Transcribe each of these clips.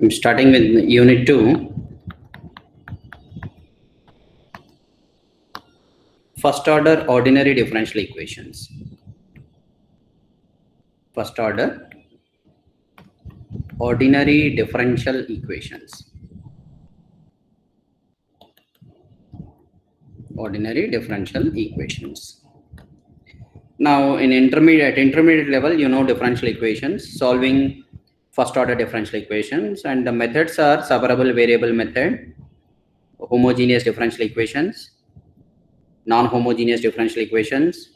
I'm starting with Unit 2. First order ordinary differential equations. First order ordinary differential equations. Ordinary differential equations. Now in intermediate level, you know differential equations, solving first order differential equations, and the methods are separable variable method, homogeneous differential equations, non-homogeneous differential equations,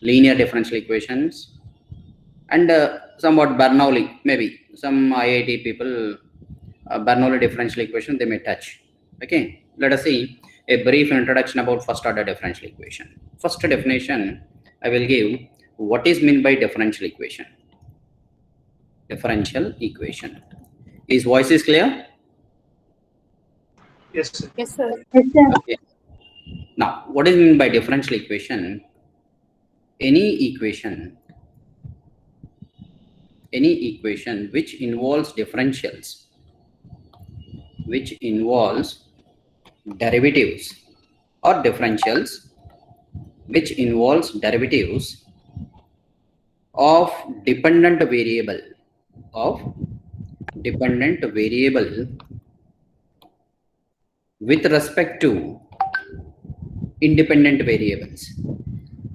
linear differential equations, and somewhat Bernoulli, maybe some IIT people, Bernoulli differential equation they may touch. Okay, let us see a brief introduction about first order differential equation. First definition I will give: what is meant by differential equation? Differential equation. Is voice is clear? Yes, sir. Yes, sir. Okay. Now, what is meant by differential equation? Any equation which involves differentials, which involves derivatives or differentials, which involves derivatives of dependent variable with respect to independent variables,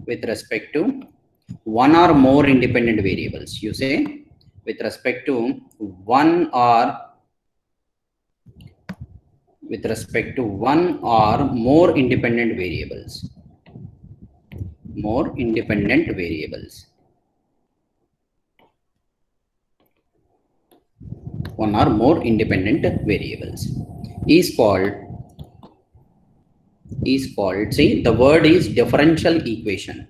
with respect to one or more independent variables. You say with respect to one or more independent variables. More independent variables. One or more independent variables is called, see, the word is differential equation.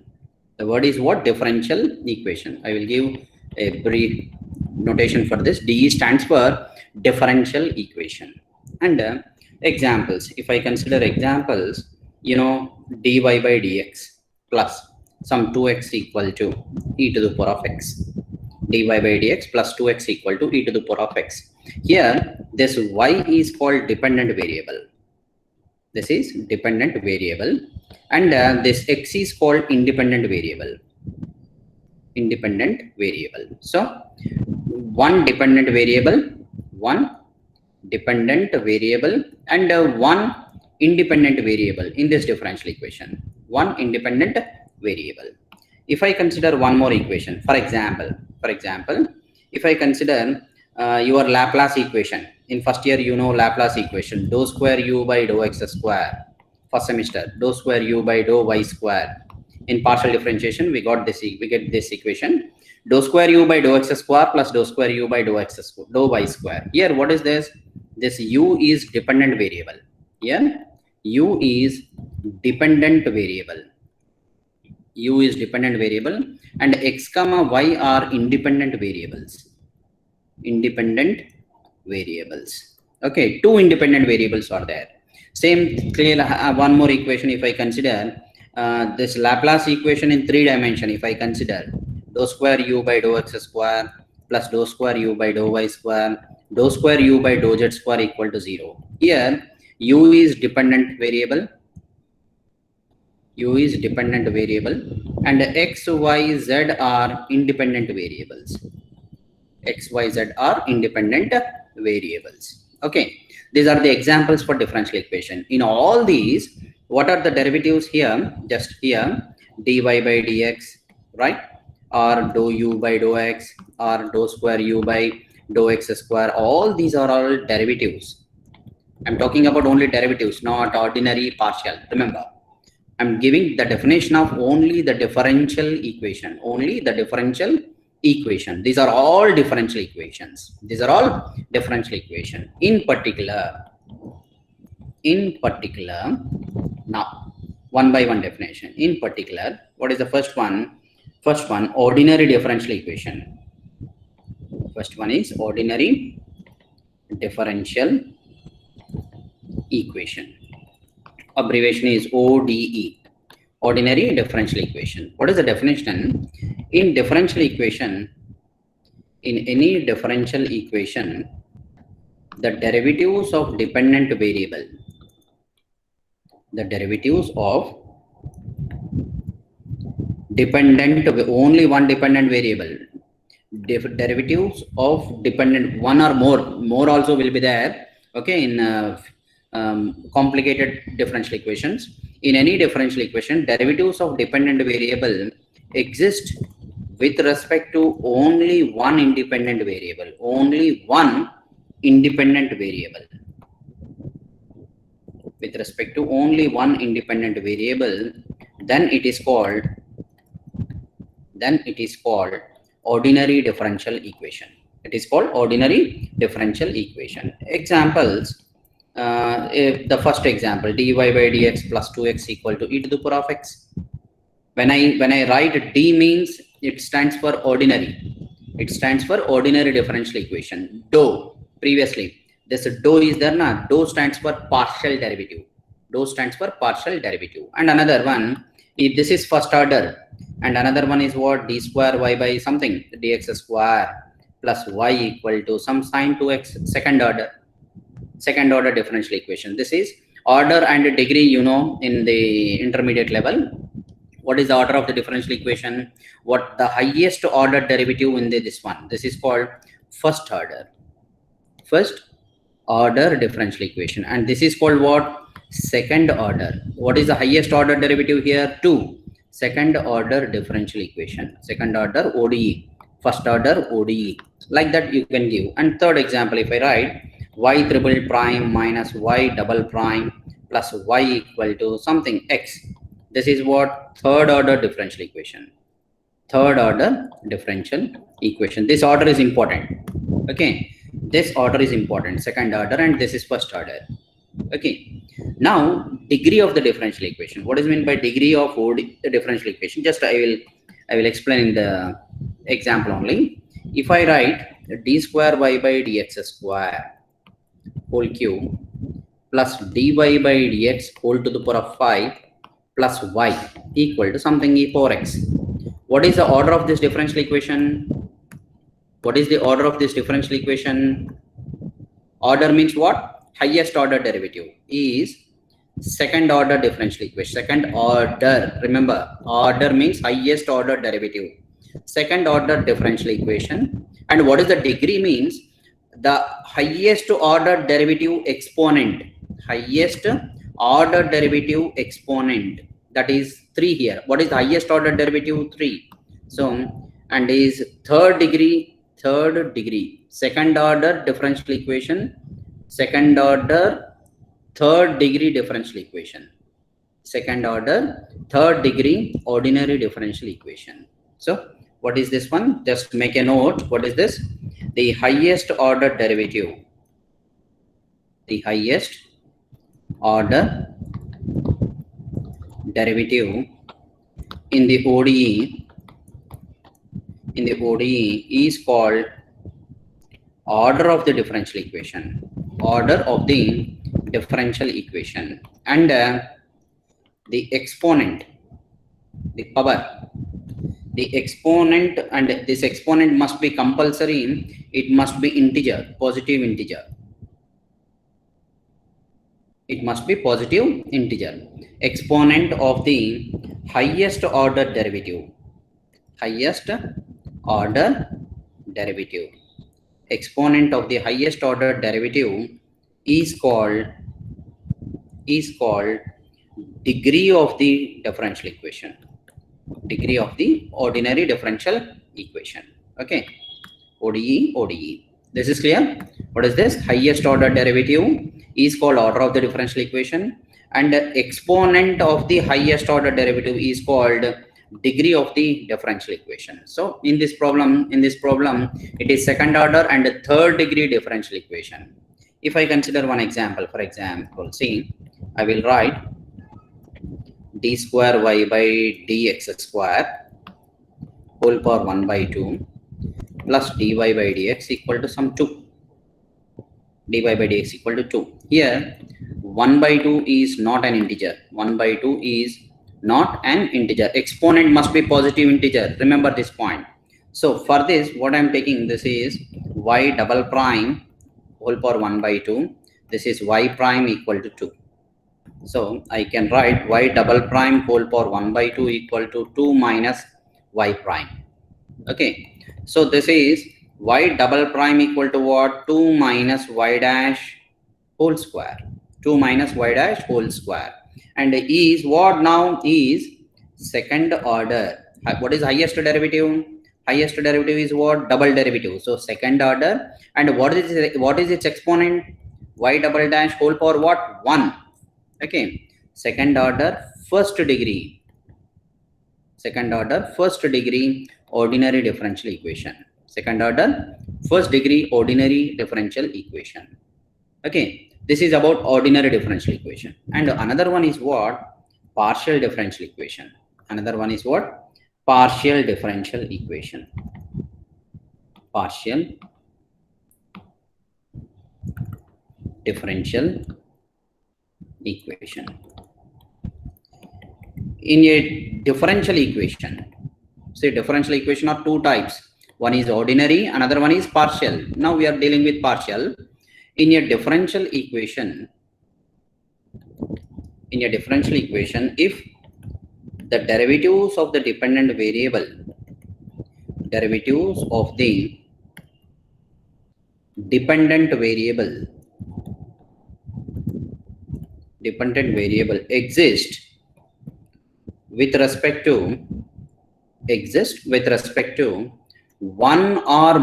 The word is what? Differential equation. I will give a brief notation for this. DE stands for differential equation. And examples, if I consider examples, you know, dy by dx plus some 2x equal to e to the power of x. Dy by dx plus 2x equal to e to the power of x. Here, this y is called dependent variable. This is dependent variable, and this x is called independent variable. Independent variable. So, one dependent variable, and one independent variable in this differential equation. One independent variable. If I consider one more equation, for example, if I consider your Laplace equation. In first year, you know Laplace equation, dou square u by dou x square. First semester, dou square u by dou y square. In partial differentiation, we get this equation, dou square u by dou x square plus dou square u by dou y square. Here, what is this? This u is dependent variable. Here, u is dependent variable. U is dependent variable, and x comma y are independent variables. Okay, two independent variables are there. Same clear. One more equation, if I consider this Laplace equation in 3 dimension, if I consider dou square u by dou x square plus dou square u by dou y square, dou square u by dou z square equal to 0. Here, u is dependent variable. And x, y, z are independent variables. X, y, z are independent variables. Okay, these are the examples for differential equation. In all these, what are the derivatives here? Just here, dy by dx, right? Or dou u by dou x, or dou square u by dou x square. All these are all derivatives. I'm talking about only derivatives, not ordinary partial. Remember, I'm giving the definition of only the differential equation. These are all differential equations. In particular, now, one by one definition. In particular, what is the first one? First one, ordinary differential equation. First one is ordinary differential equation. Abbreviation is ODE. Ordinary differential equation. What is the definition? In differential equation, in any differential equation, the derivatives of dependent variable, the derivatives of dependent, only one dependent variable, derivatives of dependent, one or more also will be there, okay, in complicated differential equations. In any differential equation, derivatives of dependent variable exist with respect to only one independent variable, only one independent variable. With respect to only one independent variable, then it is called ordinary differential equation. It is called ordinary differential equation. Examples, if the first example, dy by dx plus 2x equal to e to the power of x. When I write d means it stands for ordinary. It stands for ordinary differential equation. Dou, previously this dou is there na, dou stands for partial derivative. Dou stands for partial derivative. And another one, if this is first order, and another one is what, d square y by something dx square plus y equal to some sine 2x, second order differential equation. This is order and degree, you know, in the intermediate level. What is the order of the differential equation? What the highest order derivative in this one? This is called first order differential equation. And this is called what? Second order. What is the highest order derivative here? 2. Second order differential equation, second order ODE, first order ODE, like that you can give. And third example, if I write y triple prime minus y double prime plus y equal to something x, this is what? Third order differential equation. Third order differential equation. This order is important, okay, this order is important, second order, and this is first order. Okay, now degree of the differential equation. What is meant by degree of the differential equation? Just I will explain in the example only. If I write d square y by dx square whole cube plus dy by dx whole to the power of 5 plus y equal to something e power x. What is the order of this differential equation? What is the order of this differential equation? Order means what? Highest order derivative is second order differential equation. Second order, remember, order means highest order derivative. Second order differential equation. And what is the degree? Means the highest order derivative exponent. Highest order derivative exponent, that is 3 here. What is the highest order derivative? 3. So, and is third degree, second order differential equation, second order third degree differential equation, second order third degree ordinary differential equation. So what is this one? Just make a note. What is this? The highest order derivative, the highest order derivative in the ODE is called order of the differential equation. Order of the differential equation. And the exponent, the power, the exponent, and this exponent must be compulsory. It must be integer, positive integer. It must be positive integer. Exponent of the highest order derivative. Highest order derivative. Exponent of the highest order derivative is called degree of the differential equation. Degree of the ordinary differential equation. Okay, ODE. This is clear. What is this? Highest order derivative is called order of the differential equation, and exponent of the highest order derivative is called degree of the differential equation. So in this problem, it is second order and third degree differential equation. If I consider one example, for example, see, I will write d square y by dx square whole power 1 by 2 plus dy by dx equal to some 2. dy by dx equal to 2. Here 1 by 2 is not an integer. 1 by 2 is not an integer. Exponent must be positive integer. Remember this point. So for this, what I'm taking, this is y double prime whole power 1 by 2. This is y prime equal to 2. So I can write y double prime whole power 1 by 2 equal to 2 minus y prime. Okay. So this is y double prime equal to what? 2 minus y dash whole square. 2 minus y dash whole square. And is what now? Is second order. What is highest derivative? Highest derivative is what? Double derivative. So second order. And what is its exponent? Y double dash whole power what? 1. Okay. Second order first degree. Second order first degree ordinary differential equation. Second order first degree ordinary differential equation. Okay. This is about ordinary differential equation. And another one is what? Partial differential equation. Another one is what? Partial differential equation. Partial differential equation. In a differential equation, say differential equation are two types. One is ordinary, another one is partial. Now we are dealing with partial. In a differential equation, if the derivatives of the dependent variable, exist with respect to one or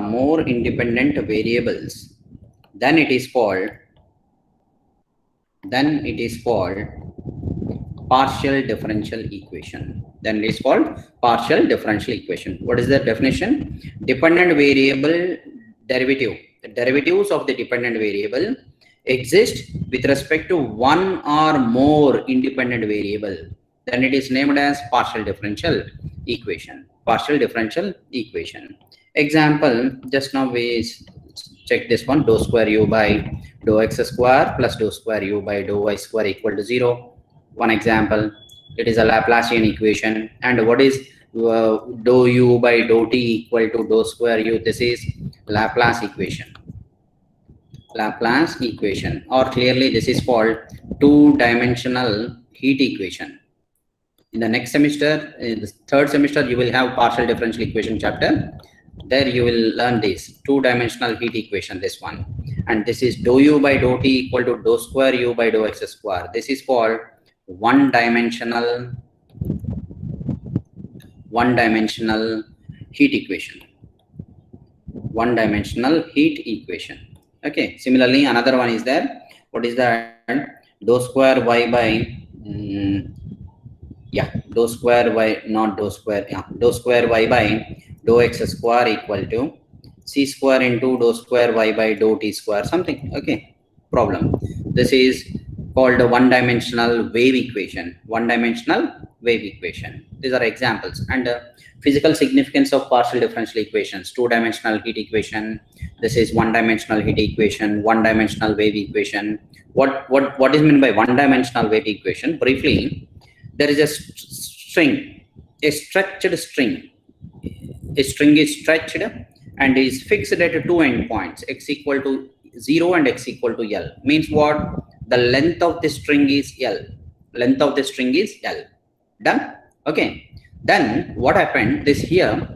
more independent variables, then it is called partial differential equation. What is the definition? Dependent variable derivative. The derivatives of the dependent variable exist with respect to one or more independent variable. Then it is named as partial differential equation. Example, just now we check this one. Dou square u by dou x square plus dou square u by dou y square equal to 0. One example, it is a Laplacian equation. And what is dou u by dou t equal to dou square u? This is Laplace equation. Or clearly this is called two-dimensional heat equation. In the next semester, in the third semester, you will have partial differential equation chapter. There you will learn this two-dimensional heat equation, this one. And this is dou u by dou t equal to dou square u by dou x square. This is called one-dimensional heat equation. Okay. Similarly, another one is there. What is that? Dou square y by dou square y by dou x square equal to c square into dou square y by dou t square, something. Okay. Problem. This is called a one-dimensional wave equation. These are examples. And physical significance of partial differential equations: two-dimensional heat equation. This is one-dimensional heat equation, one-dimensional wave equation. What is meant by one-dimensional wave equation? Briefly, there is a string, a stretched string. A string is stretched and is fixed at two endpoints, x equal to 0 and x equal to L. Means what? The length of the string is L. Done? Okay. Then what happened? This here,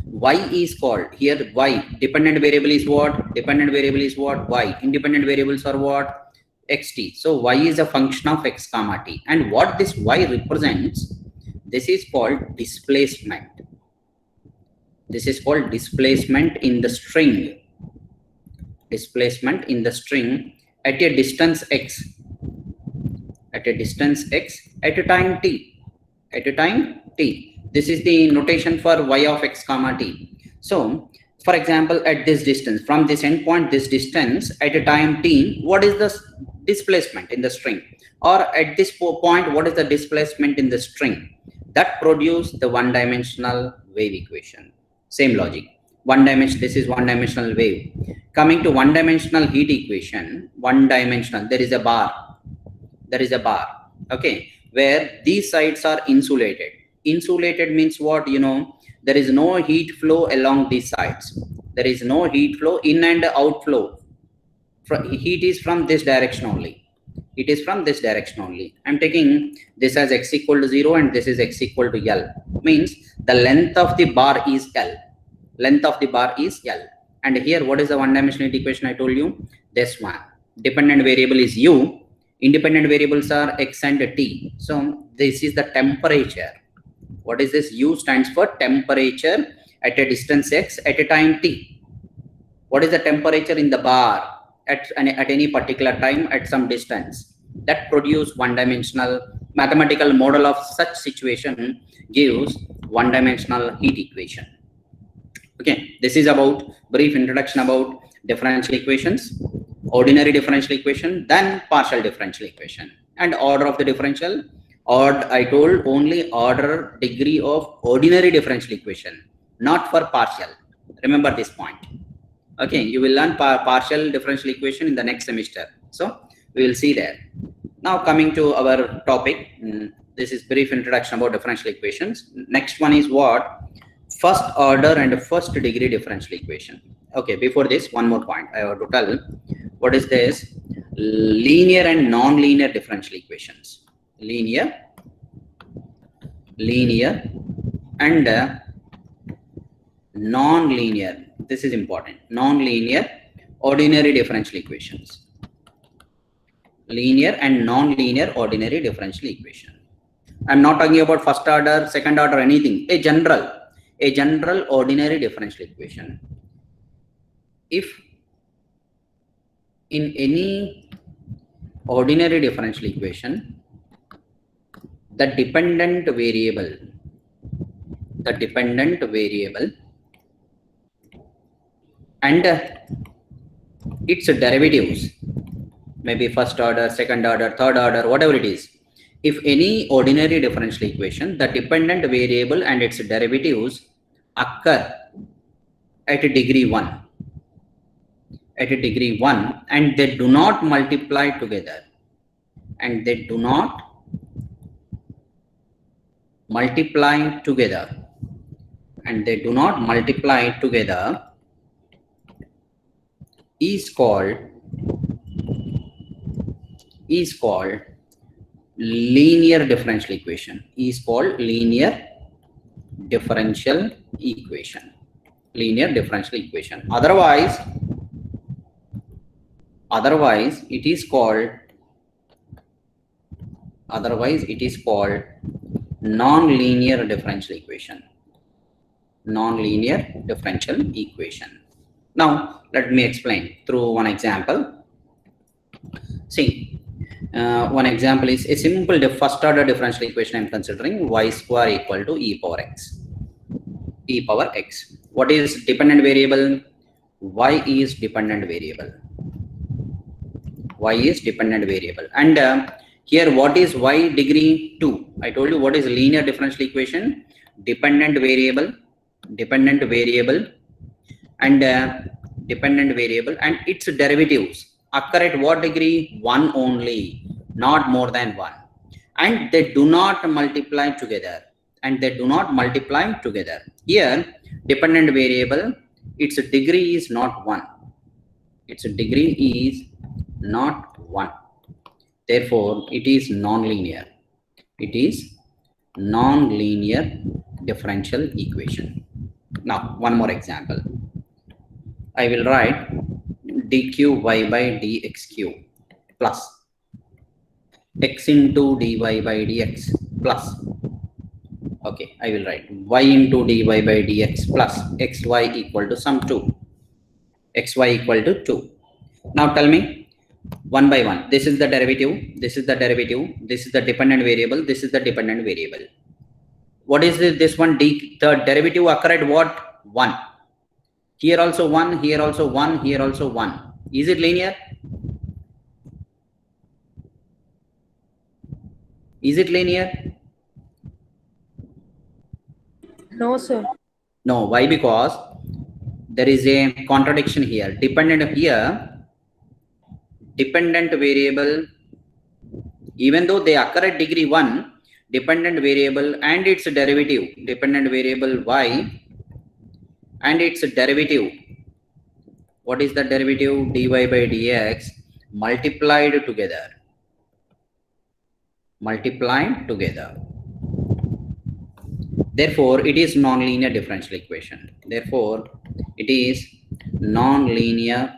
y is called, here y, dependent variable is what? Y. Independent variables are what? Xt. So y is a function of x comma t. And what this y represents, this is called displacement. This is called displacement in the string. At a distance x. At a time t. This is the notation for y of x comma t. So, for example, at this distance, from this endpoint, this distance, at a time t, what is the displacement in the string? Or at this point, what is the displacement in the string? That produce the one-dimensional wave equation. Same logic. This is one-dimensional wave. Coming to one-dimensional heat equation, there is a bar. Okay, where these sides are insulated. Insulated means what? There is no heat flow along these sides. There is no heat flow, in and outflow. Heat is from this direction only. It is from this direction only. I'm taking this as x equal to 0 and this is x equal to L. Means the length of the bar is L. Length of the bar is L. And here, what is the one-dimensional heat equation I told you? This one. Dependent variable is U. Independent variables are X and T. So this is the temperature. What is this? U stands for temperature at a distance X at a time T. What is the temperature in the bar at any particular time at some distance? That produce one-dimensional mathematical model of such situation gives one-dimensional heat equation. Okay, this is about brief introduction about differential equations, ordinary differential equation, then partial differential equation, and order of the differential. Or I told only order degree of ordinary differential equation, not for partial. Remember this point. Okay, you will learn partial differential equation in the next semester. So we will see there. Now coming to our topic, this is brief introduction about differential equations. Next one is what? First order and first degree differential equation. Okay, before this, one more point I have to tell. What is this? Linear and non-linear differential equations. Linear and non-linear. This is important. Non-linear ordinary differential equations. Linear and non-linear ordinary differential equation. I'm not talking about first order, second order, anything. A general ordinary differential equation. If in any ordinary differential equation, the dependent variable and its derivatives, maybe first order, second order, third order, whatever it is. If any ordinary differential equation, the dependent variable and its derivatives occur at a degree 1, and they do not multiply together, is called linear differential equation. Otherwise it is called non-linear differential equation. Now let me explain through one example. See, one example is a simple first order differential equation. I'm considering y square equal to e power x. What is dependent variable? Y is dependent variable. And here, what is y degree 2? I told you what is linear differential equation. Dependent variable and its derivatives occur at what degree? 1 only, not more than 1, and they do not multiply together. Here, dependent variable, its degree is not 1. Therefore, it is non-linear. Differential equation. Now, one more example. I will write dq y by dx cube plus x into dy by dx plus, okay, I will write y into dy by dx plus xy equal to some 2. Now tell me one by one. This is the derivative. This is the dependent variable. This is the dependent variable. What is this one? The derivative occur at what? 1. Here also 1, here also 1, here also 1. Is it linear? No, sir. No. Why? Because there is a contradiction here. Dependent variable, even though they occur at degree 1, dependent variable and its derivative, dependent variable y and its derivative. What is the derivative? dy by dx multiplied together. Therefore, it is non-linear differential equation. Therefore, it is non-linear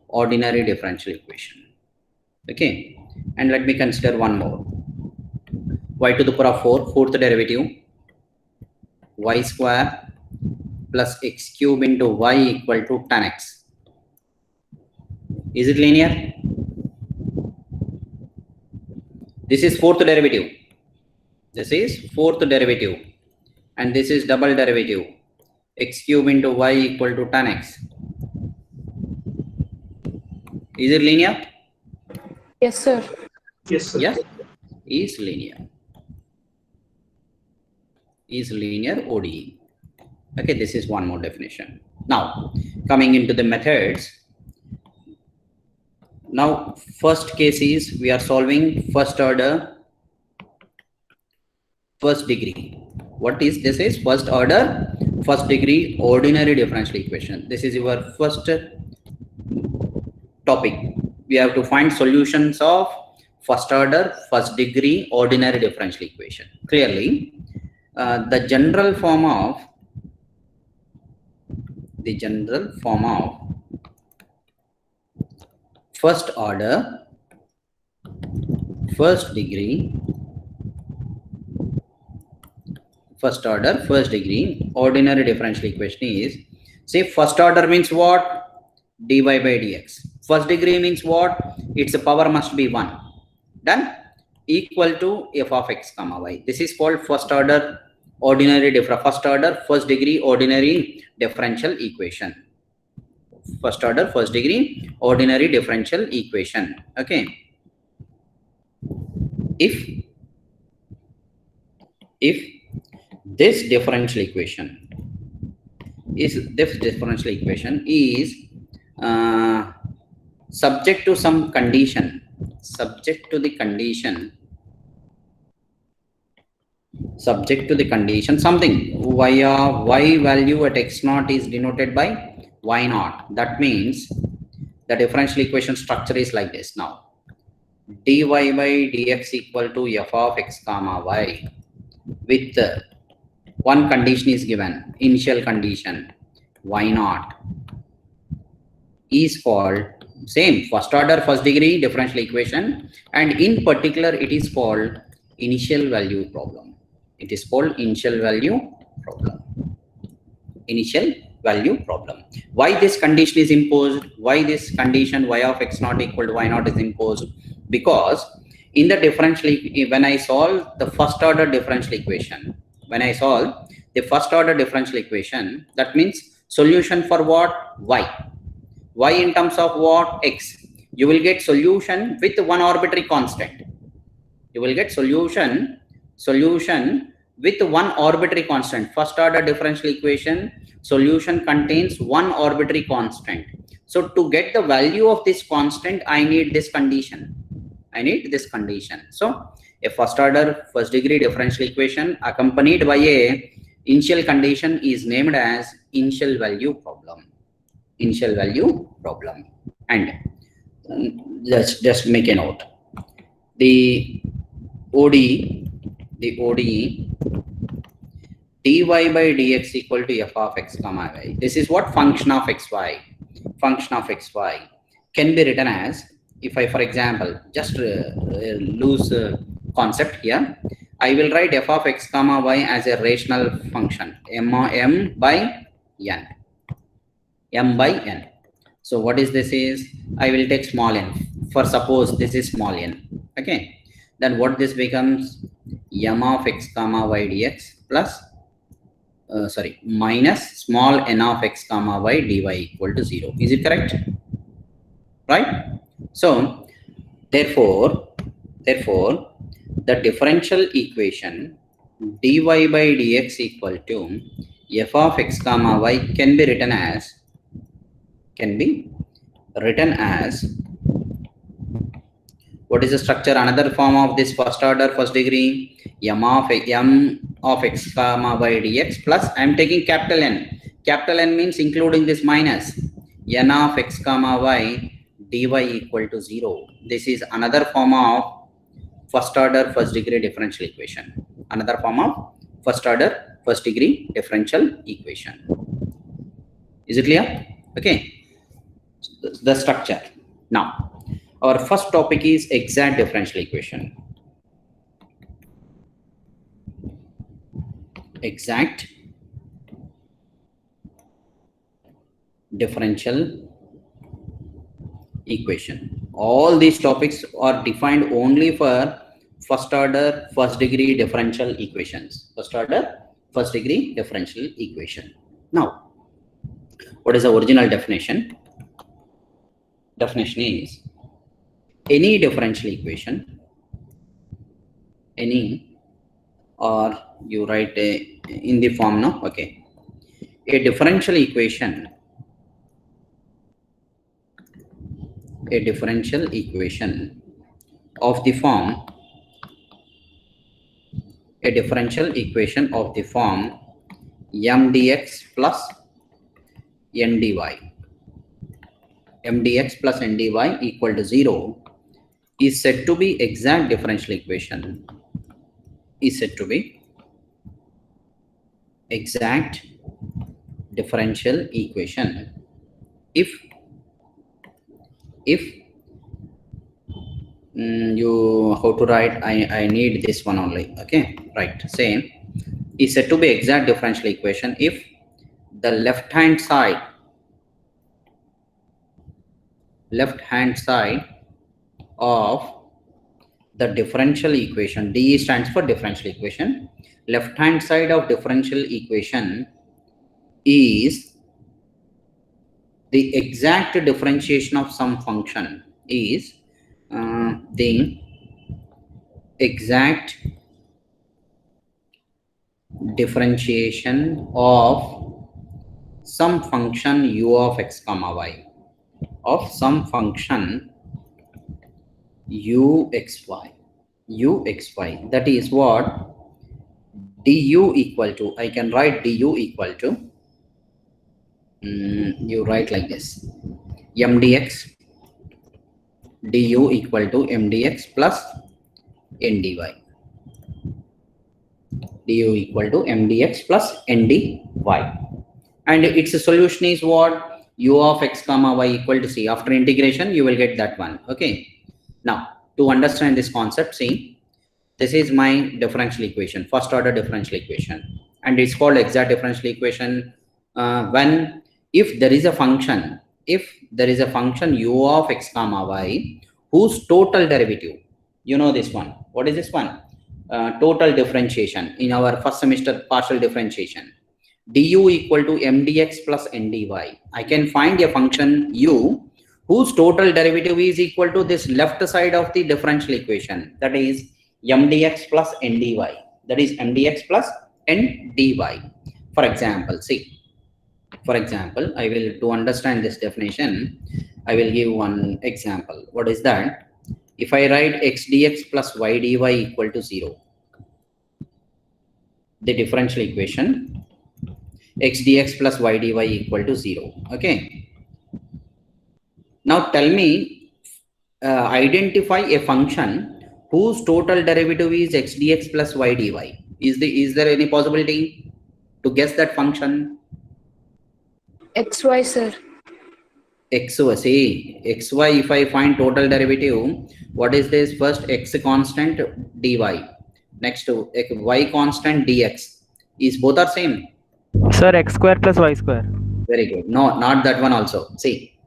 ordinary differential equation. Okay, and let me consider one more. Y to the power of 4, fourth derivative, y square plus x cube into y equal to 10x. Is it linear? This is fourth derivative. This is fourth derivative. And this is double derivative. X cube into y equal to 10x. Is it linear? Yes, sir. Yes, sir. Yes, is linear. Is linear ODE. Okay, this is one more definition. Now, coming into the methods. Now, first case is we are solving first order, first degree. What is this? Is first order, first degree ordinary differential equation. This is your first topic. We have to find solutions of first order, first degree ordinary differential equation. Clearly, the general form of first order, first degree, ordinary differential equation is, say first order means what? dy by dx. First degree means what? Its power must be 1. Done? Equal to f of x comma y. This is called first order first degree ordinary differential equation. First order first degree ordinary differential equation. Okay. If this differential equation is subject to some condition, something y value at x naught is denoted by y naught. That means the differential equation structure is like this. Now, dy by dx equal to f of x comma y with one condition is given, initial condition y naught is called same first order first degree differential equation, and in particular it is called initial value problem. It is called initial value problem. Why this condition is imposed? Why this condition y of x naught equal to y naught is imposed? Because in the differential, when I solve the first order differential equation, that means solution for what? Y in terms of what? X. You will get solution with one arbitrary constant. Solution with one arbitrary constant. First order differential equation, solution contains one arbitrary constant. So to get the value of this constant, I need this condition. So a first order first degree differential equation accompanied by a initial condition is named as initial value problem. And just make a note. The ODE dy by dx equal to f of x comma y. This is what? Function of xy. Can be written as, if I, for example, just lose concept here, I will write f of x comma y as a rational function, m by n. So what is this is? I will take small n. For suppose this is small n. Okay. Then what this becomes? M of x comma y dx plus minus small n of x comma y dy equal to 0. Is it correct? Right? So therefore the differential equation dy by dx equal to f of x comma y can be written as What is the structure? Another form of this first order first degree, m of x comma y dx plus I am taking capital N. Capital N means including this minus n of x comma y dy equal to 0. This is another form of first order first degree differential equation. Another form of first order first degree differential equation. Is it clear? Okay. The structure. Now, our first topic is exact differential equation. Exact differential equation. All these topics are defined only for first order first degree differential equations. First order first degree differential equation. Now, what is the original definition? Definition is any differential equation, any, or you write in the form, no? Okay. A differential equation, of the form, a differential equation of the form m dx plus n dy. M dx plus n dy equal to 0 is said to be exact differential equation. Is said to be exact differential equation if you how to write, I need this one only. Okay, right. Same is said to be exact differential equation if the left hand side of the differential equation, D stands for differential equation, left hand side of differential equation is the exact differentiation of some function, is the exact differentiation of some function u of x comma y, of some function uxy, that is what du equal to, I can write du equal to, you write like this, m dx du equal to m dx plus n dy, du equal to m dx plus n dy, and its solution is what, u of x comma y equal to c. After integration you will get that one. Okay, now to understand this concept, see, this is my differential equation, first order differential equation, and it's called exact differential equation when if there is a function u of x comma y whose total derivative, you know this one, what is this one, total differentiation in our first semester partial differentiation, du equal to m dx plus n dy. I can find a function u whose total derivative is equal to this left side of the differential equation, that is m dx plus n dy, that is m dx plus n dy. For example, see, for example, I will, to understand this definition, I will give one example. What is that? If I write x dx plus y dy equal to 0, the differential equation x dx plus y dy equal to 0. Okay. Now tell me, identify a function whose total derivative is x dx plus y dy. Is there any possibility to guess that function? XY, sir. XY, see, xy, if I find total derivative, what is this? First x constant dy, next to y constant dx, is both are same? Sir, x square plus y square. Very good. No, not that one also. See,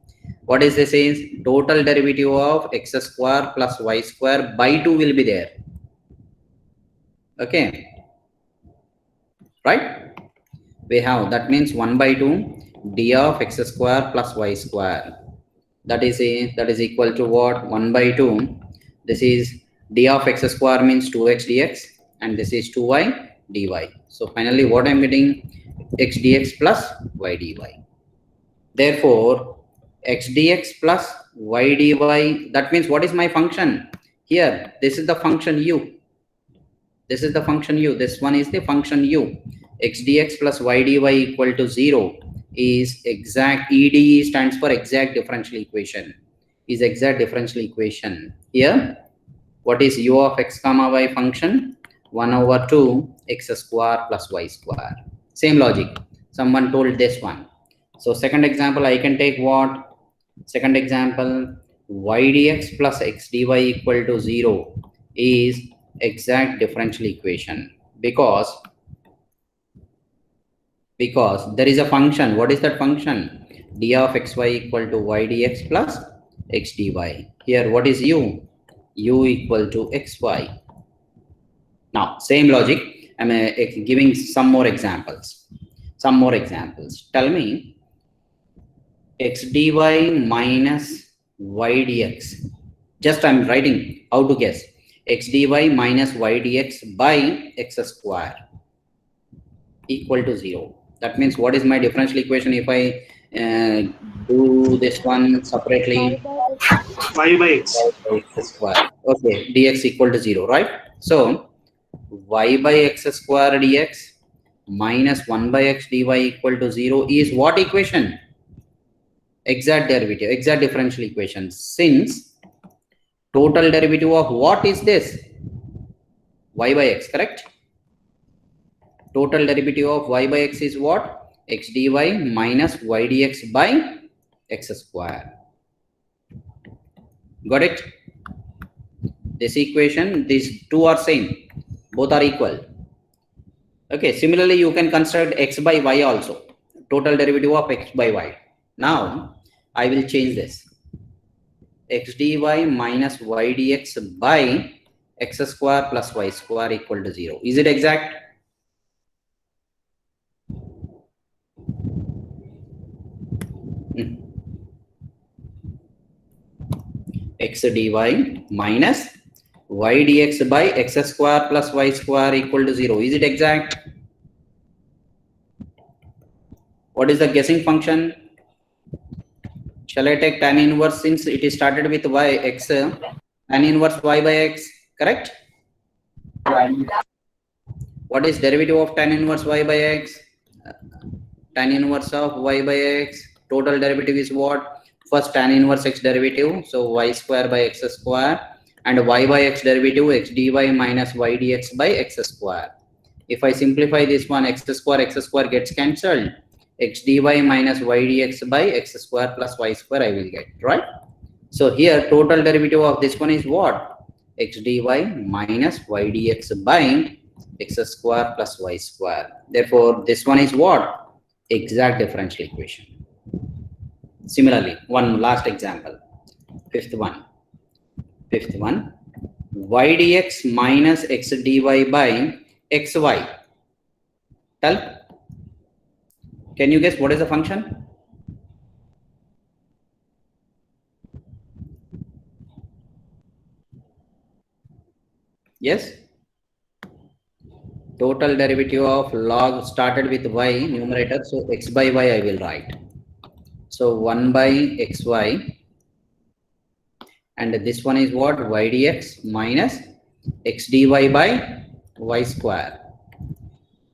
what is this is total derivative of x square plus y square by 2 will be there. Okay, right? We have, that means 1 by 2 d of x square plus y square, that is equal to what, 1 by 2, this is d of x square means 2x dx, and this is 2y dy. So finally what I'm getting, x dx plus y dy. Therefore x dx plus y dy, that means what is my function? Here, this is the function u. This is the function u. This one is the function u. X dx plus y dy equal to 0 is exact. EDE stands for exact differential equation. Is exact differential equation. Here, what is u of x comma y function? 1 over 2 x square plus y square. Same logic. Someone told this one. So second example, I can take what? Second example, y dx plus x dy equal to 0 is exact differential equation because there is a function. What is that function? D of xy equal to y dx plus x dy. Here, what is u? U equal to xy. Now, same logic. I'm giving some more examples. Tell me x dy minus y dx. Just I'm writing how to guess. X dy minus y dx by x square equal to 0. That means what is my differential equation if I do this one separately? Y by x. Square. Okay, dx equal to 0, right? So y by x square dx minus 1 by x dy equal to 0 is what equation? Exact derivative, exact differential equation. Since total derivative of what is this? Y by x, correct? Total derivative of y by x is what? X dy minus y dx by x square. Got it? This equation, these two are same. Both are equal. Okay, similarly, you can construct x by y also. Total derivative of x by y. Now, I will change this. X dy minus y dx by x square plus y square equal to 0. Is it exact? X dy minus y dx by x square plus y square equal to 0. Is it exact? What is the guessing function? Shall I take tan inverse since it is started with y x, tan inverse y by x, correct? What is derivative of tan inverse y by x? Tan inverse of y by x, total derivative is what? First tan inverse x derivative, so y square by x square, and y by x derivative x dy minus y dx by x square. If I simplify this one, x square gets cancelled. X dy minus y dx by x square plus y square I will get, right? So here total derivative of this one is what? X dy minus y dx by x square plus y square. Therefore, this one is what? Exact differential equation. Similarly, one last example. Fifth one. Y dx minus x dy by xy. Tell. Can you guess what is the function? Yes? Total derivative of log started with y numerator, so x by y I will write. So 1 by xy, and this one is what? Y dx minus x dy by y square.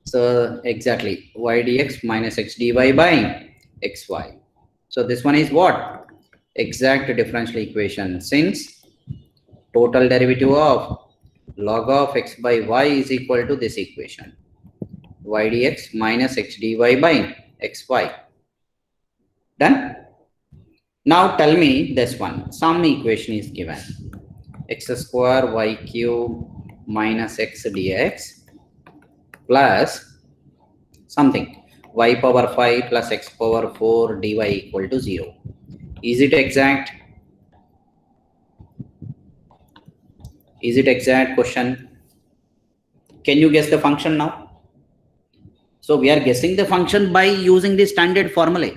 So exactly y dx minus x dy by xy. So this one is what? Exact differential equation, since total derivative of log of x by y is equal to this equation, y dx minus x dy by xy. Done? Now tell me this one. Some equation is given. X square y cube minus x dx plus something y power 5 plus x power 4 dy equal to 0. Is it exact? Is it exact question? Can you guess the function now? So we are guessing the function by using the standard formula.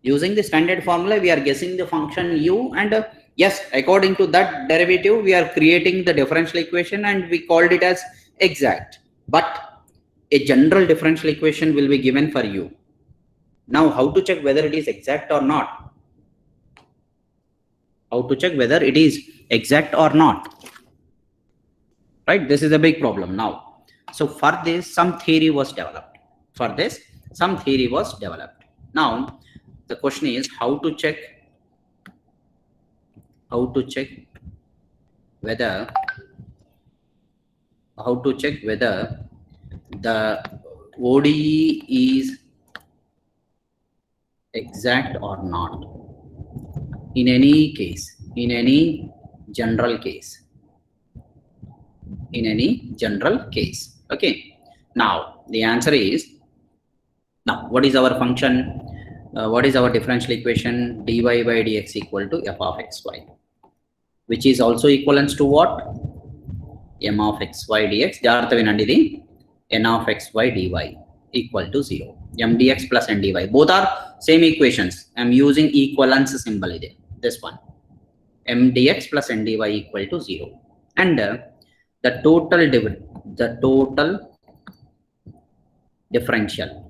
Using the standard formula, we are guessing the function u, and yes, according to that derivative, we are creating the differential equation and we called it as exact. But a general differential equation will be given for u. Now, how to check whether it is exact or not? How to check whether it is exact or not? Right? This is a big problem now. So for this, some theory was developed. For this, some theory was developed. Now, the question is how to check whether the ODE is exact or not in any case, in any general case. Okay. Now the answer is, now what is our function? What is our differential equation? Dy by dx equal to f of xy, which is also equivalent to what? M of xy dx. N of xy dy equal to 0. M dx plus n dy. Both are same equations. I am using equivalence symbol. This one. M dx plus n dy equal to 0. And the total differential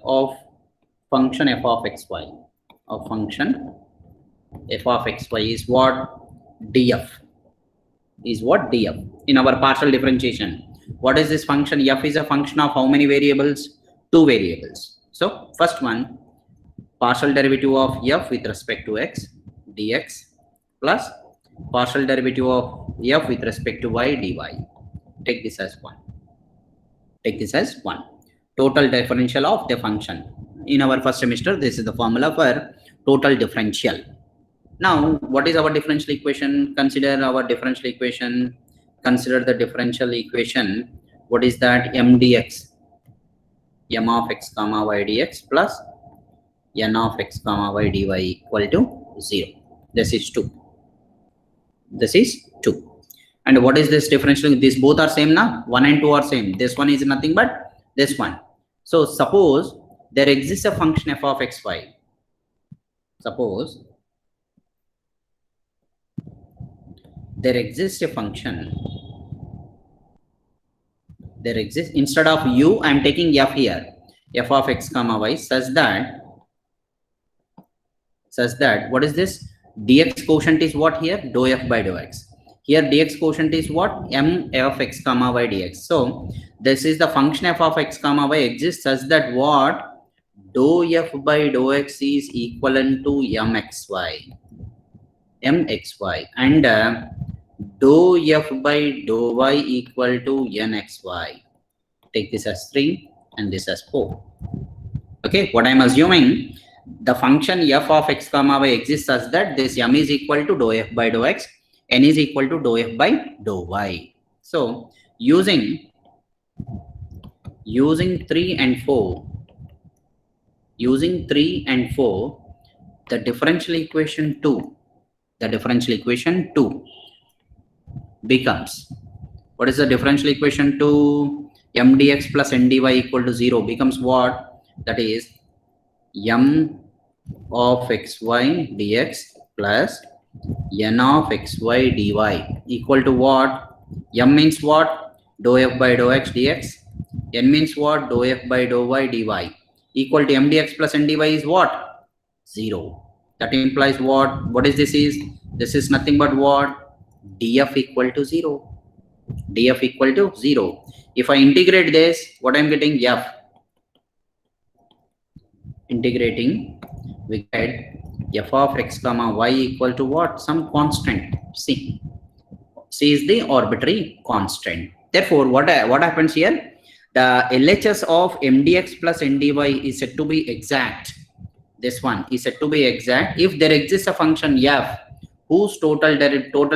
of function f of xy is what? df. In our partial differentiation. What is this function? F is a function of how many variables? 2 variables. So first one, partial derivative of f with respect to x dx plus partial derivative of f with respect to y dy. Take this as 1. Total differential of the function. In our first semester, this is the formula for total differential. Now, what is our differential equation? Consider our differential equation. Consider the differential equation. What is that? M dx, m of x comma y dx plus n of x comma y dy equal to 0. This is 2. And what is this differential? These both are same now. 1 and 2 are same. This one is nothing but this one. So suppose there exists a function f of xy. Suppose there exists a function. Instead of u, I am taking f here. F of x comma y such that what is this? Dx quotient is what here? Dou f by dou x. Here dx quotient is what? M f x comma y dx. So this is the function f of x comma y exists such that what? Dou f by dou x is equivalent to mxy and dou f by dou y equal to nxy. Take this as 3 and this as 4. Okay, what I am assuming, the function f of x comma y exists such that this m is equal to dou f by dou x, n is equal to dou f by dou y. So using 3 and 4, the differential equation 2 becomes, what is the differential equation 2? M dx plus n dy equal to 0 becomes what? That is m of xy dx plus n of xy dy equal to what? M means what? Dou f by dou x dx. N means what? Dou f by dou y dy equal to m dx plus n dy is what? 0. That implies what? What is this is? This is nothing but what? df equal to 0. If I integrate this, what I am getting? F. Integrating, we get f of x comma y equal to what? Some constant. C is the arbitrary constant. Therefore, what happens here? The LHS of mdx plus ndy is said to be exact. This one is said to be exact if there exists a function f whose total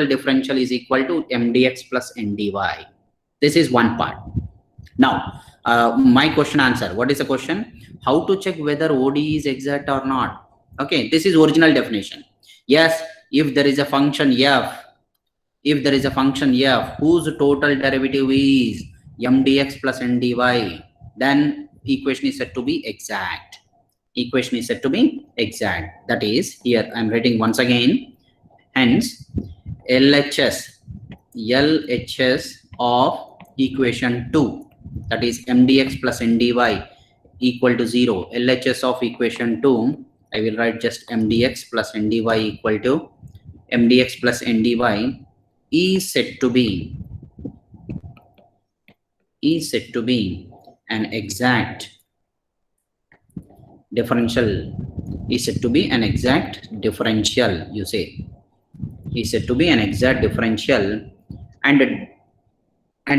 differential is equal to mdx plus ndy. This is one part. Now, my question answer. What is the question? How to check whether ODE is exact or not? Okay, this is original definition. Yes, if there is a function f, whose total derivative is mdx plus ndy, then equation is said to be exact. That is, here I am writing once again. Hence, LHS of equation 2, that is mdx plus ndy equal to 0. LHS of equation 2 I will write just mdx plus ndy equal to mdx plus ndy is said to be an exact differential, is said to be an exact differential, you say, is said to be an exact differential and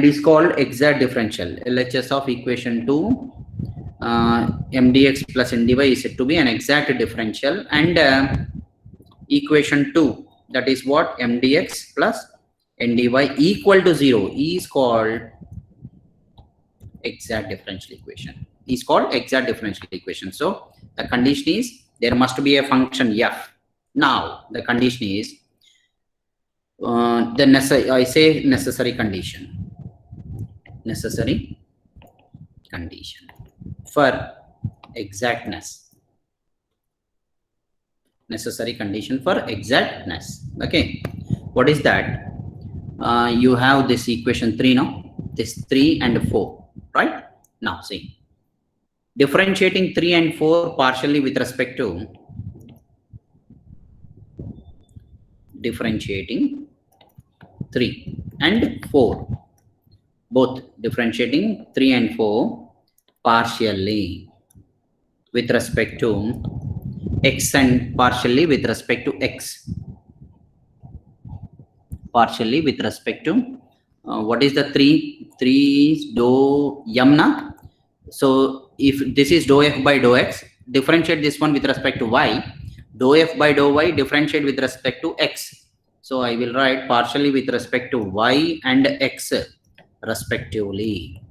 is called exact differential. LHS of equation 2 mdx plus ndy is said to be an exact differential, and equation 2, that is what, mdx plus ndy equal to 0 is called exact differential equation, is called exact differential equation. So the condition is there must be a function f. Now the condition is necessary condition for exactness, necessary condition for exactness. Okay, what is that? You have this equation 3 now, this 3 and 4, right? Now see, differentiating 3 and 4 partially with respect to differentiating 3 and 4, both differentiating 3 and 4 partially with respect to x and partially with respect to x, partially with respect to what is the 3 is dou yamna. So if this is dou f by dou x, differentiate this one with respect to y, dou f by dou y differentiate with respect to x. So I will write partially with respect to y and x respectively.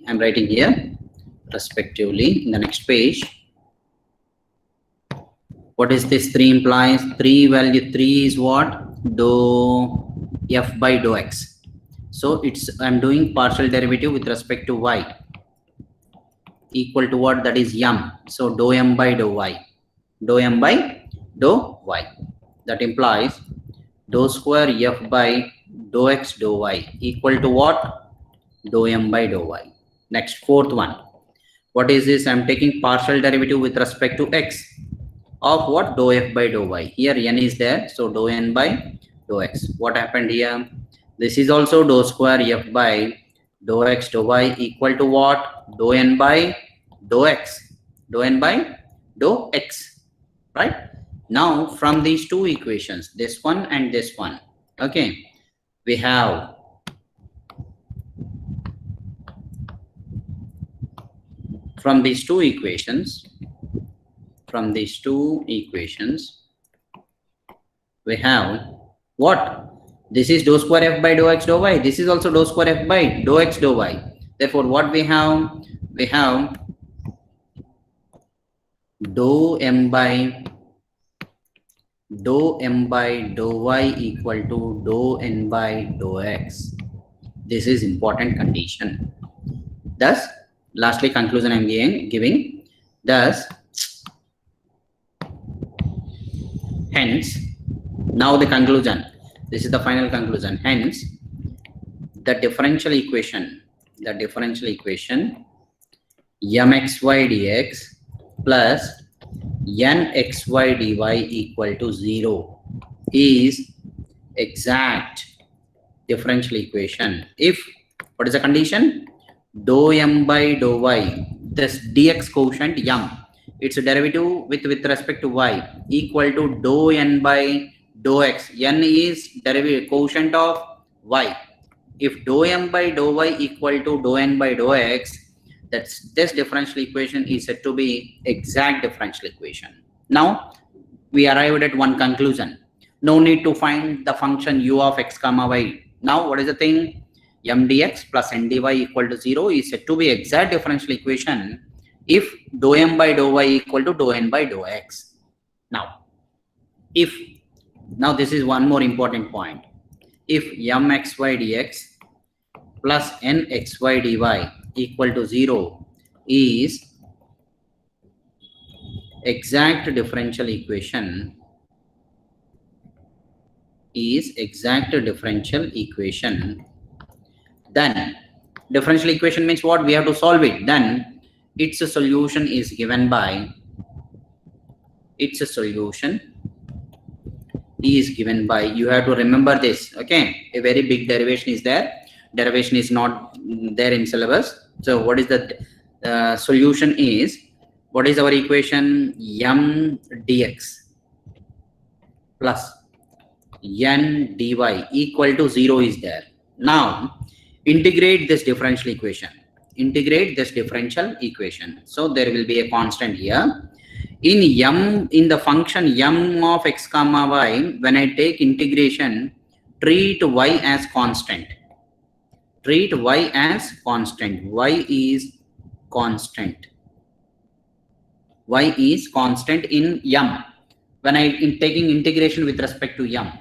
I'm writing here respectively in the next page. What is this 3 implies? 3 value 3 is what? Dou f by dou x. So it's, I'm doing partial derivative with respect to y equal to what? That is m. So dou m by dou y. Dou m by dou y. That implies dou square f by dou x dou y equal to what? Dou m by dou y. Next, fourth one. What is this? I'm taking partial derivative with respect to x of what? Dou f by dou y. Here n is there, so dou n by dou x. What happened here? This is also dou square f by dou x dou y equal to what? Dou n by dou x. Dou n by dou x, right? Now from these two equations, this one and this one, okay, we have from these two equations, we have what? This is dou square f by dou x dou y. This is also dou square f by dou x dou y. Therefore, what we have? We have dou m by dou y equal to dou n by dou x. This is important condition. Thus, lastly, conclusion I am giving. Thus, hence, now the conclusion. This is the final conclusion. Hence, the differential equation mxy dx plus nxy dy equal to 0 is exact differential equation if, what is the condition? Dou m by dou y, this dx quotient m, its derivative with respect to y equal to dou n by dou x. N is derivative quotient of y. If dou m by dou y equal to dou n by dou x, that's this differential equation is said to be exact differential equation. Now we arrived at one conclusion. No need to find the function u of x comma y. Now what is the thing? M dx plus n dy equal to 0 is said to be exact differential equation if dou m by dou y equal to dou n by dou x. Now this is one more important point. If mxy dx plus nxy dy equal to 0 is exact differential equation, then differential equation means what? We have to solve it. Then its solution is given by, its solution is given by, you have to remember this, okay? A very big derivation is there. Derivation is not there in syllabus. So what is the solution is, what is our equation? M dx plus n dy equal to 0 is there. Now integrate this differential equation. Integrate this differential equation. So there will be a constant here. In m, in the function m of x comma y, when I take integration, treat y as constant. Treat y as constant. Y is constant. Y is constant in m. When I taking integration with respect to m,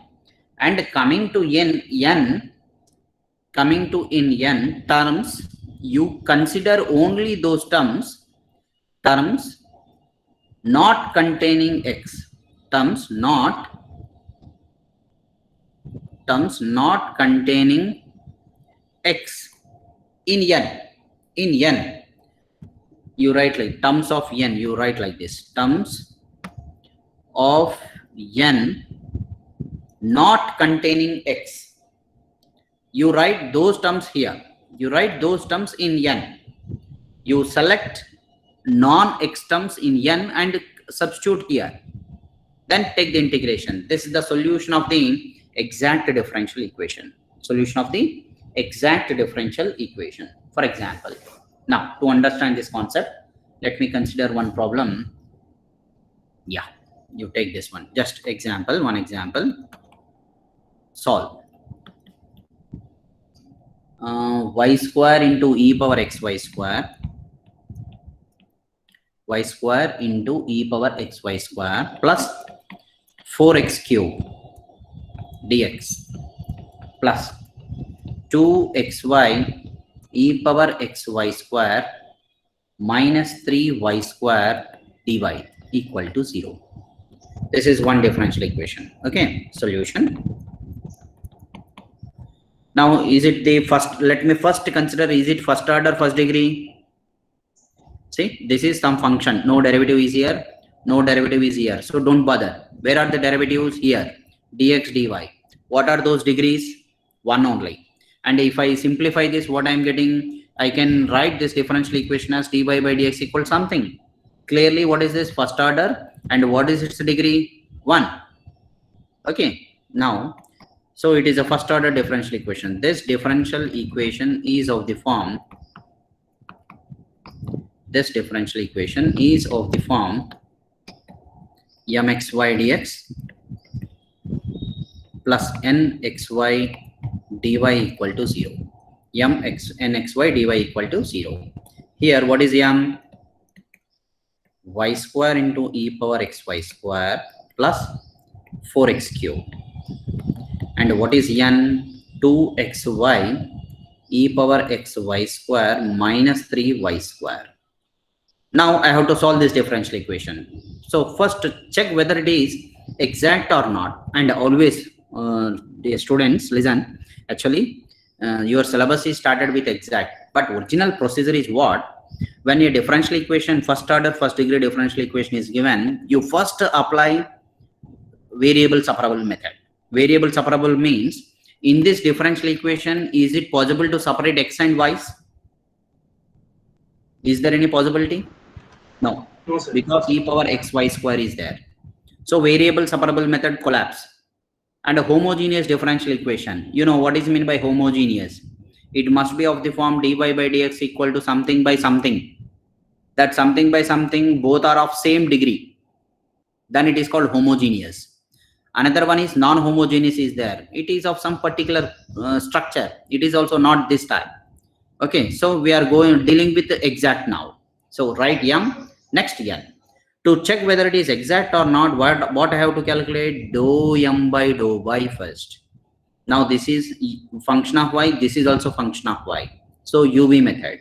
and coming to n terms, you consider only those terms not containing x, terms not containing x in n. You write like terms of n, you write like this, terms of n not containing x. You write those terms here. You write those terms in n. You select non-x terms in n and substitute here. Then take the integration. This is the solution of the exact differential equation. Solution of the exact differential equation. For example, now to understand this concept, let me consider one problem. Yeah, you take this one. Just example, one example. Solve. Y square into e power xy square, y square into e power xy square plus 4x cube dx plus 2xy e power xy square minus 3y square dy equal to 0. This is one differential equation. Okay, solution. Now, is it the first? Let me first consider, is it first order, first degree? See, this is some function. No derivative is here. No derivative is here. So don't bother. Where are the derivatives? Here. Dx, dy. What are those degrees? One only. And if I simplify this, what I am getting, I can write this differential equation as dy by dx equals something. Clearly, what is this? First order. And what is its degree? 1. Okay. Now, so it is a first order differential equation. This differential equation is of the form, this differential equation is of the form mxy dx plus nxy dy equal to 0. nxy dy equal to 0. Here, what is m? Y square into e power xy square plus 4x cube. And what is n? 2xy e power xy square minus 3y square. Now I have to solve this differential equation. So first check whether it is exact or not. And always, the students, listen. Actually, your syllabus is started with exact, but original procedure is what? When a differential equation, first order, first degree differential equation is given, you first apply variable separable method. Variable separable means, in this differential equation, is it possible to separate x and y's? Is there any possibility? No, No, sir. because e power xy square is there. So variable separable method collapse. And a homogeneous differential equation, you know what is meant by homogeneous? It must be of the form dy by dx equal to something by something. That something by something, both are of same degree. Then it is called homogeneous. Another one is non-homogeneous is there. It is of some particular structure. It is also not this type. Okay, so we are dealing with the exact now. So write m, next n. To check whether it is exact or not, what I have to calculate? Dou m by dou y first. Now this is function of y, this is also function of y. So UV method.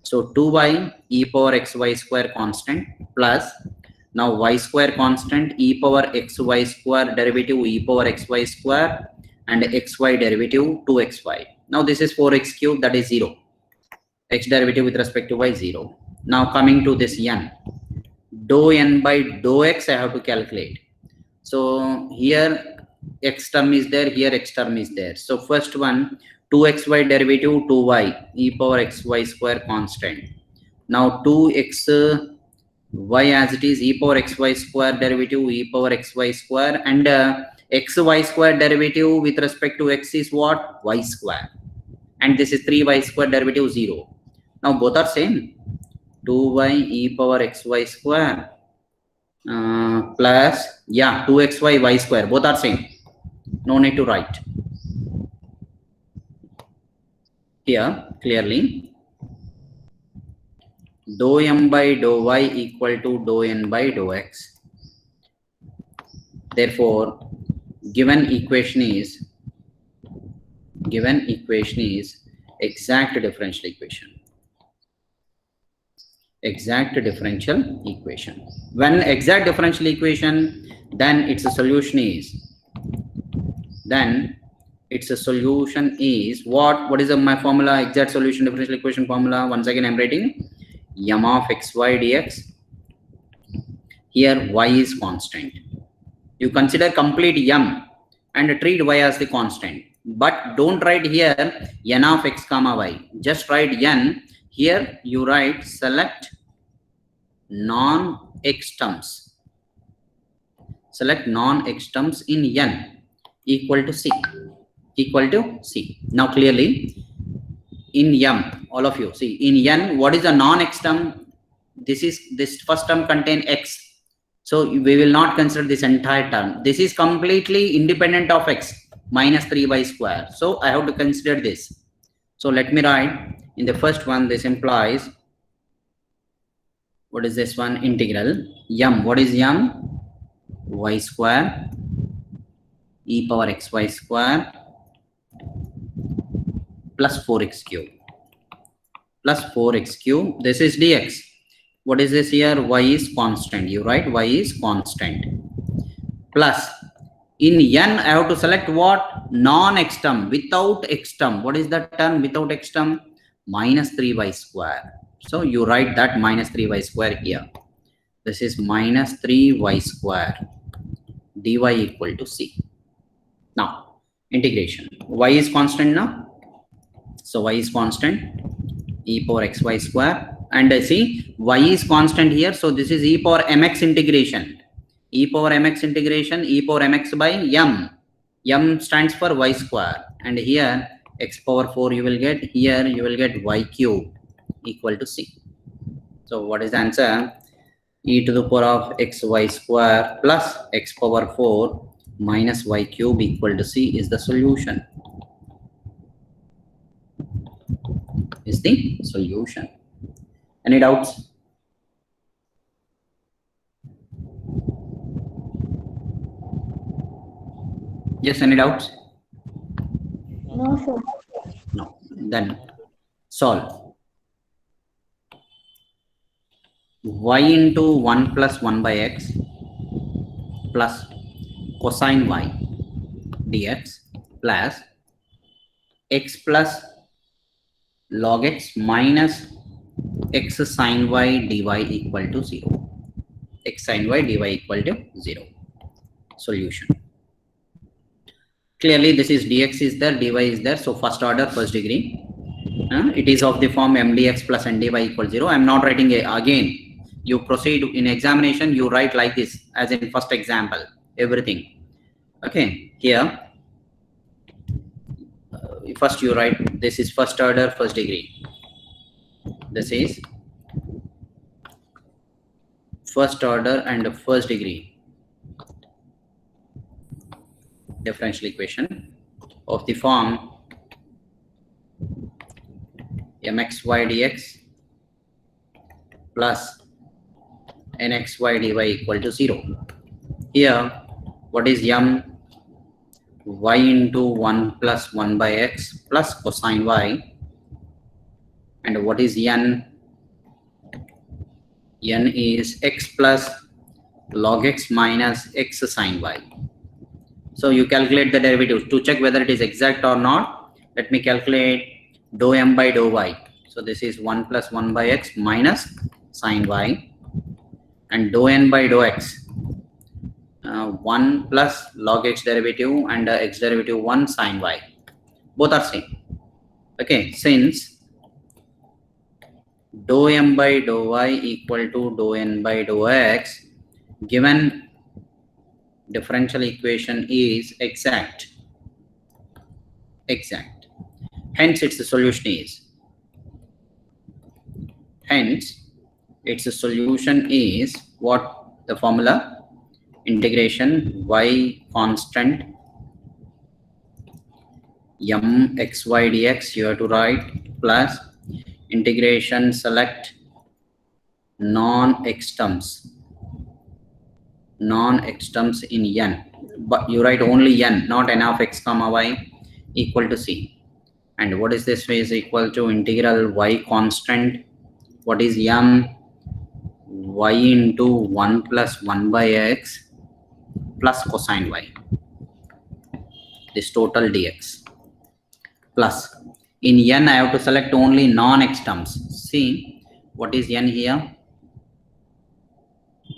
So 2y e power xy square constant plus, now y square constant, e power xy square derivative e power xy square, and xy derivative 2xy. Now this is 4x cube, that is 0. X derivative with respect to y 0. Now coming to this n, dou n by dou x I have to calculate. So here x term is there, here x term is there. So first one, 2xy derivative 2y e power xy square constant. Now 2x y as it is e power xy square derivative e power xy square, and xy square derivative with respect to x is what? Y square. And this is 3y square derivative 0. Now both are same. 2y e power xy square plus 2xy y square, both are same. No need to write here clearly. Dou m by dou y equal to dou n by dou x. Therefore given equation is exact differential equation. Exact differential equation. When exact differential equation, then its solution is what? What is my formula? Exact solution differential equation formula. Once again I'm writing m of xy dx. Here y is constant. You consider complete m and treat y as the constant, but don't write here n of x comma y. Just write n. Here you write select non-x terms. Select non-x terms in n equal to c. Now clearly in m, all of you see in n, what is the non-x term? This first term contain x. So we will not consider this entire term. This is completely independent of x, minus 3y square. So I have to consider this. So let me write in the first one, this implies, what is this one? Integral m. What is m? Y square e power xy square plus 4x cube. This is dx. What is this here? Y is constant. You write y is constant. Plus in n I have to select what? Non-x term, without x term. What is that term without x term? Minus 3y square. So you write that minus 3y square here. This is minus 3y square dy equal to c. Now integration. Y is constant now. So y is constant e power xy square, and see y is constant here. So this is e power mx integration. E power mx integration, e power mx by m. M stands for y square, and here x power 4 you will get. Here you will get y cube equal to c. So what is the answer? E to the power of xy square plus x power 4 minus y cube equal to c is the solution. Any doubts? Yes, any doubts? No, sir. No. Then solve. Y into 1 plus 1 by x plus cosine y dx plus x plus log x minus x sin y dy equal to 0. X sin y dy equal to 0. Solution. Clearly this is dx is there, dy is there. So first order, first degree. It is of the form mdx plus ndy equal 0. I am not writing again. You proceed in examination, you write like this as in first example, everything. Okay, here first you write this is first order, first degree. This is first order and first degree differential equation of the form mxy dx plus nxy dy equal to 0. Here what is m? Y into 1 plus 1 by x plus cosine y, and what is n? N is x plus log x minus x sin y. So you calculate the derivative to check whether it is exact or not. Let me calculate dou m by dou y. So this is 1 plus 1 by x minus sine y, and dou n by dou x, 1 plus log x derivative and x derivative 1 sine y. Both are same. Okay, since dou m by dou y equal to dou n by dou x, given differential equation is exact. Hence its solution is what? The formula integration y constant m xy dx, you have to write, plus integration select non-x terms in n, but you write only n, not n of x comma y, equal to c. And what is this is equal to integral y constant, what is m, y into 1 plus 1 by x plus cosine y, this total dx, plus in n I have to select only non-x terms. See what is n here,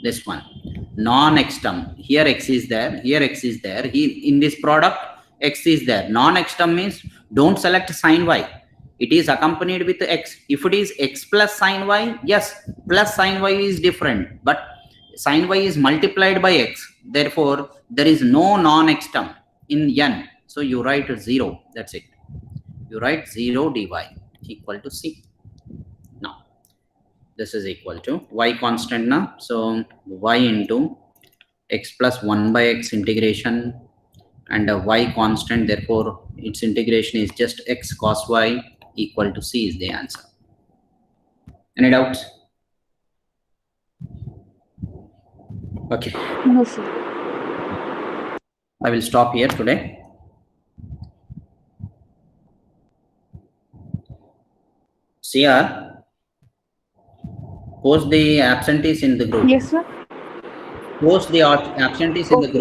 this one, non-x term. Here x is there, here x is there, here in this product x is there. Non-x term means don't select sine y, it is accompanied with x. If it is x plus sine y, yes, plus sine y is different, but sine y is multiplied by x, therefore there is no non-x term in n, so you write 0, that's it. You write 0 dy equal to c. Now this is equal to y constant now, so y into x plus 1 by x integration and a y constant, therefore its integration is just x cos y equal to c is the answer. Any doubts? Okay, No, sir. I will stop here today. CR, post the absentees in the group. Yes, sir. Post the absentees in the group.